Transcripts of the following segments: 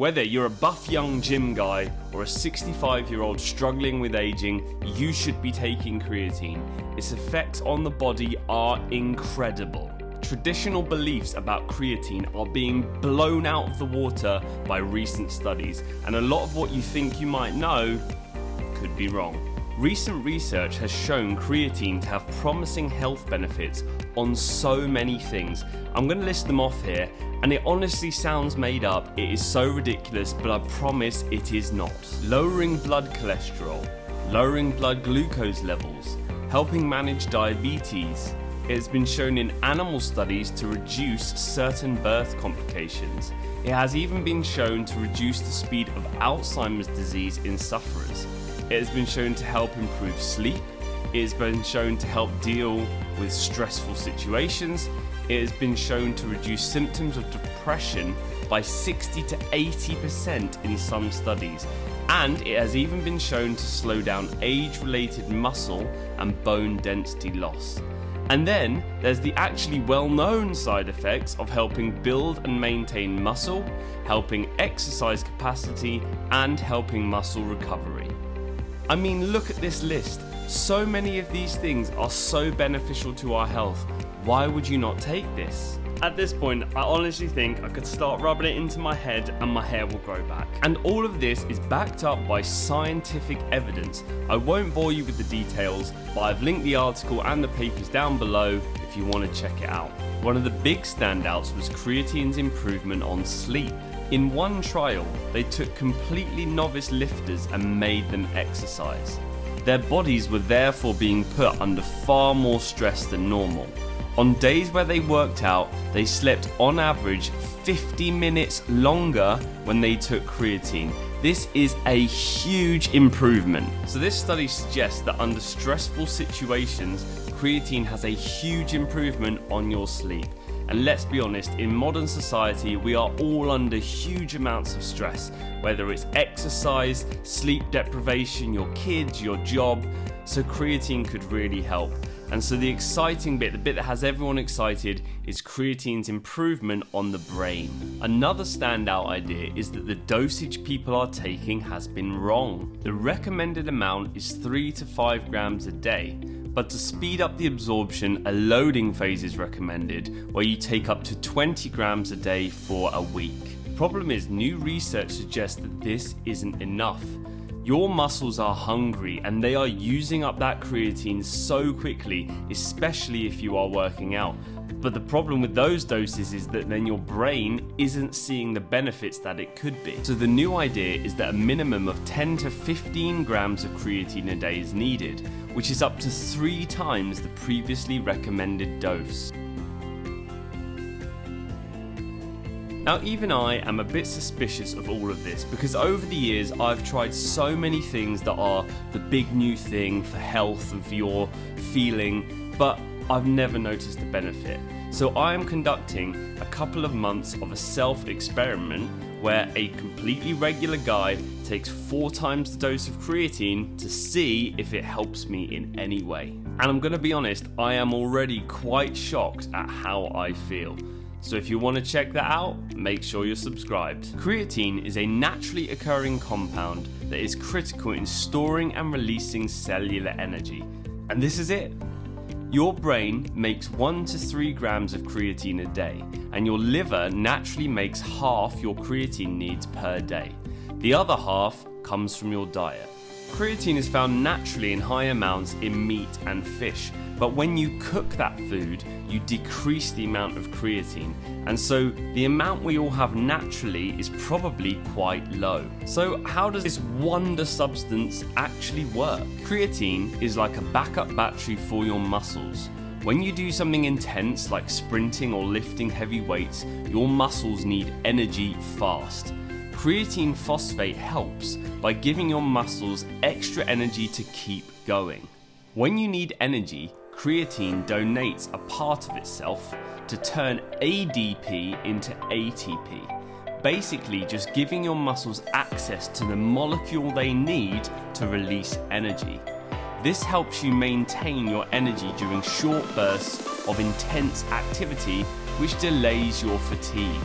Whether you're a buff young gym guy or a 65-year-old struggling with aging, you should be taking creatine. Its effects on the body are incredible. Traditional beliefs about creatine are being blown out of the water by recent studies, and a lot of what you think you might know could be wrong. Recent research has shown creatine to have promising health benefits on so many things. I'm going to list them off here, and it honestly sounds made up. It is so ridiculous, but I promise it is not. Lowering blood cholesterol, lowering blood glucose levels, helping manage diabetes. It has been shown in animal studies to reduce certain birth complications. It has even been shown to reduce the speed of Alzheimer's disease in sufferers. It has been shown to help improve sleep. It has been shown to help deal with stressful situations. It has been shown to reduce symptoms of depression by 60 to 80% in some studies. And it has even been shown to slow down age-related muscle and bone density loss. And then there's the actually well-known side effects of helping build and maintain muscle, helping exercise capacity, and helping muscle recovery. I mean, look at this list. So many of these things are so beneficial to our health. Why would you not take this? At this point, I honestly think I could start rubbing it into my head and my hair will grow back. And all of this is backed up by scientific evidence. I won't bore you with the details, but I've linked the article and the papers down below if you want to check it out. One of the big standouts was creatine's improvement on sleep. In one trial, they took completely novice lifters and made them exercise. Their bodies were therefore being put under far more stress than normal. On days where they worked out, they slept on average 50 minutes longer when they took creatine. This is a huge improvement. So this study suggests that under stressful situations, creatine has a huge improvement on your sleep. And let's be honest, in modern society, we are all under huge amounts of stress, whether it's exercise, sleep deprivation, your kids, your job. So creatine could really help. And so the exciting bit, the bit that has everyone excited, is creatine's improvement on the brain. Another standout idea is that the dosage people are taking has been wrong. The recommended amount is 3 to 5 grams a day. But to speed up the absorption, a loading phase is recommended, where you take up to 20 grams a day for a week. The problem is, new research suggests that this isn't enough. Your muscles are hungry and they are using up that creatine so quickly, especially if you are working out. But the problem with those doses is that then your brain isn't seeing the benefits that it could be. So the new idea is that a minimum of 10 to 15 grams of creatine a day is needed, which is up to 3 times the previously recommended dose. Now, even I am a bit suspicious of all of this because over the years I've tried so many things that are the big new thing for health and for your feeling, but I've never noticed the benefit. So I am conducting a couple of months of a self-experiment where a completely regular guy takes 4 times the dose of creatine to see if it helps me in any way. And I'm going to be honest, I am already quite shocked at how I feel. So if you want to check that out, make sure you're subscribed. Creatine is a naturally occurring compound that is critical in storing and releasing cellular energy. And this is it. Your brain makes 1 to 3 grams of creatine a day, and your liver naturally makes half your creatine needs per day. The other half comes from your diet. Creatine is found naturally in high amounts in meat and fish, but when you cook that food, you decrease the amount of creatine, and so the amount we all have naturally is probably quite low. So how does this wonder substance actually work? Creatine is like a backup battery for your muscles. When you do something intense like sprinting or lifting heavy weights, your muscles need energy fast. Creatine phosphate helps by giving your muscles extra energy to keep going. When you need energy, creatine donates a part of itself to turn ADP into ATP, basically just giving your muscles access to the molecule they need to release energy. This helps you maintain your energy during short bursts of intense activity, which delays your fatigue.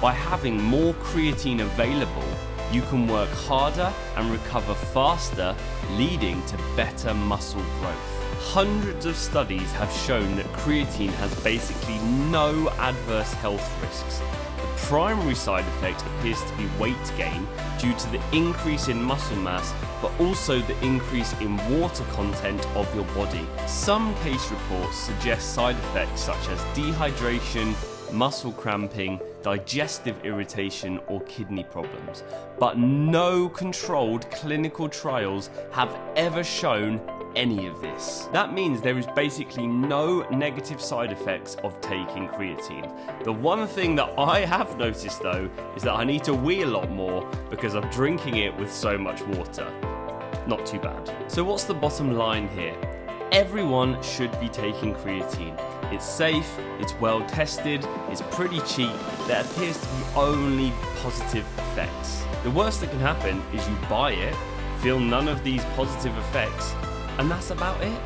By having more creatine available, you can work harder and recover faster, leading to better muscle growth. Hundreds of studies have shown that creatine has basically no adverse health risks. The primary side effect appears to be weight gain due to the increase in muscle mass, but also the increase in water content of your body. Some case reports suggest side effects such as dehydration, muscle cramping, digestive irritation, or kidney problems, but no controlled clinical trials have ever shown any of this. That means there is basically no negative side effects of taking creatine. The one thing that I have noticed though is that I need to wee a lot more because I'm drinking it with so much water. Not too bad. So what's the bottom line here? Everyone should be taking creatine. It's safe, it's well tested, it's pretty cheap, there appears to be only positive effects. The worst that can happen is you buy it, feel none of these positive effects, and that's about it.